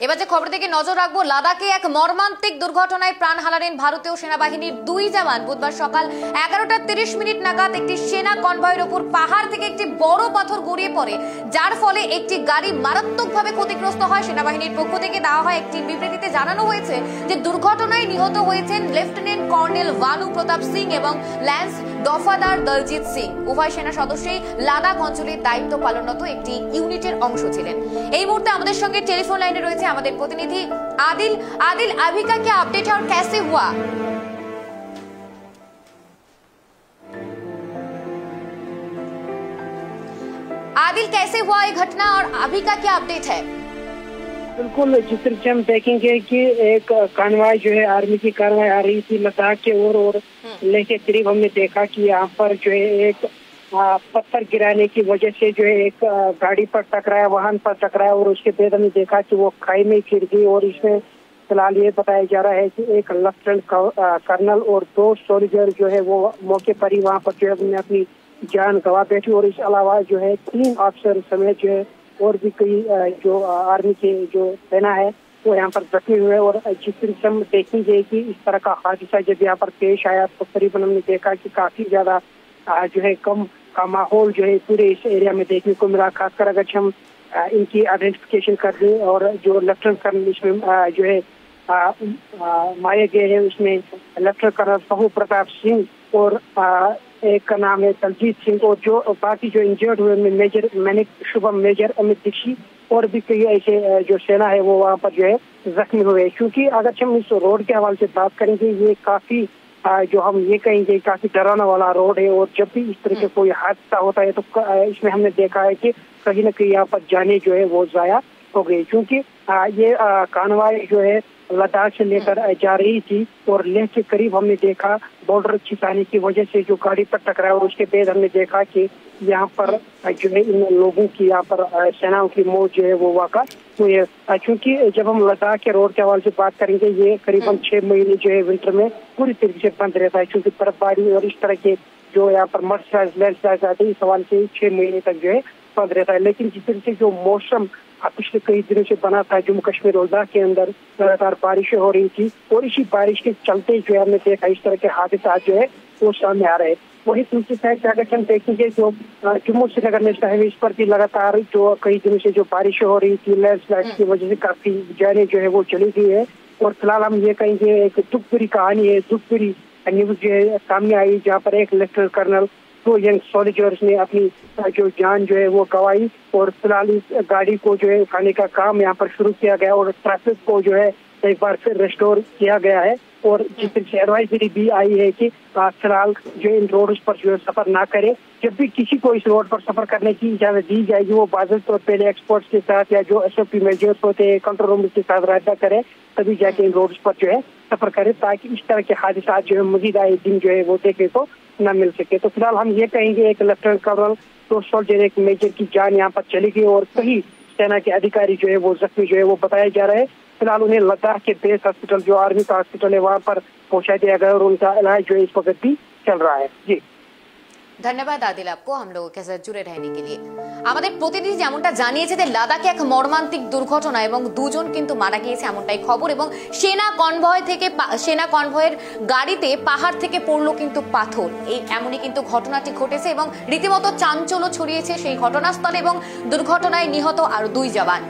এবার যে খবর থেকে নজর রাখবো, লাদাখে এক মর্মান্তিক দুর্ঘটনায় প্রাণ হারালেন ভারতীয় সেনাবাহিনীর 2 জওয়ান। বুধবার সকাল 11:30 নাগাদ একটি সেনা কনভয়ের উপর পাহাড় থেকে একটি বড় পাথর গড়িয়ে পড়ে, যার ফলে একটি গাড়ি মারাত্মকভাবে ক্ষতিগ্রস্ত হয়। সেনাবাহিনীর পক্ষ থেকে দেওয়া হয় একটি বিবৃতিতে জানানো হয়েছে যে দুর্ঘটনায় নিহত হয়েছেন লেফটেন্যান্ট কর্নেল ভানু প্রতাপ সিং এবং ল্যান্স দফাদার দলজিৎ সিং। উভয় সেনা সদস্যই লাদাখ অঞ্চলের দায়িত্ব পালনরত একটি ইউনিটের অংশ ছিলেন। এই মুহূর্তে আমাদের সঙ্গে টেলিফোন লাইনে রয়েছে আমাদের প্রতিনিধি आदिल। अभी का क्या अपडेट है और कैसे हुआ? आदिल, कैसे हुआ ये घटना और अभी का क्या अपडेट है? बिल्कुल, जिस तरह से हम देखेंगे कि एक कानवाई जो है आर्मी की कार्रवाई आ रही थी लद्दाख के और लेके करीब हमने देखा कि यहाँ पर जो है एक पत्थर गिराने की वजह से जो है एक गाड़ी पर टकराया, वाहन पर टकराया और उसके बाद हमने देखा कि वो खाई में गिर गई। और इसमें फिलहाल ये बताया जा रहा है कि एक लेफ्टिनेंट कर्नल और 2 सोल्जर जो है वो मौके पर ही वहाँ पर जो है अपनी जान गंवा बैठी। और इसके अलावा जो है 3 अफसर समेत जो है और भी कई जो आर्मी के जो सेना है वो यहाँ पर जख्मी हुए। और जिस तरह से हम देखेंगे कि इस तरह का हादसा जब यहाँ पर पेश आया तो करीबन हमने देखा कि काफी ज्यादा जो है कम का माहौल जो है पूरे इस एरिया में देखने को मिला। खासकर अगर हम इनकी आइडेंटिफिकेशन कर दें और जो लेफ्टिनेंट कर्नल इसमें जो है मारे गए हैं उसमें लेफ्टिनेंट कर्नल सहू प्रताप सिंह और एक का नाम है दलजीत सिंह। और जो बाकी जो इंजर्ड हुए मेजर मैनिक शुभम, मेजर अमित दीक्षित और भी कई ऐसे जो सेना है वो वहाँ पर जो है जख्मी हुए। क्योंकि अगर हम इस रोड के हवाले से बात करेंगे ये काफी जो हम ये कहेंगे काफी डराने वाला रोड है। और जब भी इस तरह के कोई हादसा होता है तो इसमें हमने देखा है कि कहीं न कहीं यहाँ पर जाने जो है वो जाया हो गई। क्योंकि ये कानवाई जो है लद्दाख से लेकर जा रही थी और लेह के करीब हमने देखा बॉर्डर खिंचाने की वजह से जो गाड़ी पर टकराया। और उसके बाद हमने देखा कि यहाँ पर जो है इन लोगों की यहाँ पर सेनाओं की मौत जो है वो वाक़ा हुई है। क्योंकि जब हम लद्दाख के रोड के हवाले से बात करेंगे ये करीबन 6 महीने जो है विंटर में पूरी तरीके से बंद रहता है। क्योंकि बर्फबारी और इस तरह के जो यहाँ पर लैंडस्लाइड आते हैं इस हवाले से 6 महीने तक जो है बंद रहता है। लेकिन जिस तरह से जो मौसम पिछले कई दिनों से बना था जम्मू कश्मीर और लद्दाख के अंदर लगातार बारिशें हो रही थी और इसी बारिश के चलते जो है हमने देखा इस तरह के हादसा जो है वो सामने आ रहे हैं। वही दूसरी साइड से अगर हम देखेंगे जो जम्मू श्रीनगर नेशनल हाईवे इस पर भी लगातार जो कई दिनों से जो बारिशें हो रही थी लैंडस्लाइड की वजह से काफी जाने जो है वो चली गई है। और फिलहाल हम ये कहेंगे एक दुख भरी कहानी है, दुख भरी न्यूज जो है सामने आई जहाँ पर एक लेफ्टिनेंट कर्नल 2 यंग सोल्जर्स ने अपनी जो जान जो है वो गंवाई। और फिलहाल इस गाड़ी को जो है उठाने का काम यहाँ पर शुरू किया गया और ट्रैफिक को जो है एक बार फिर रिस्टोर किया गया है। और जिस तरह से एडवाइजरी भी आई है कि फिलहाल जो इन रोड पर जो है सफर ना करे। जब भी किसी को इस रोड पर सफर करने की इजाजत दी जाएगी वो बाज़ाब्ता तौर पहले एक्सपर्ट्स के साथ या जो SOP मेजर्स होते हैं कंट्रोल रूम के साथ रायता करे तभी जाके इन रोड पर जो है सफर करे ताकि इस तरह के हादसा जो है मजीद आए दिन जो है वो देखे को न मिल सके। तो फिलहाल हम ये कहेंगे एक लेफ्टिनेंट कर्नल 2 सोल्जर एक मेजर की जान यहाँ पर चली गई और कई सेना के अधिकारी जो है वो जख्मी जो है वो बताया जा रहा है। फिलहाल उन्हें लद्दाख के बेस हॉस्पिटल जो आर्मी का हॉस्पिटल है वहाँ पर पहुँचा दिया गया और उनका इलाज जो है इस वक्त भी चल रहा है। जी ধন্যবাদ আদিল आपको हम लोगों के साथ जुड़े रहने के लिए। আমাদের প্রতিনিধি যেমনটা জানিয়েছে যে লাদাখে এক মর্মান্তিক দুর্ঘটনা এবং 2 জন কিন্তু মারা গিয়েছে এমনটাই খবর। এবং সেনা কনভয়ের গাড়িতে পাহাড় থেকে পড়লো কিন্তু পাথর, এই এমনই কিন্তু ঘটনাটি ঘটেছে এবং রীতিমতো চাঞ্চল্য ছড়িয়েছে সেই ঘটনাস্থলে এবং দুর্ঘটনায় নিহত আরো 2 জওয়ান।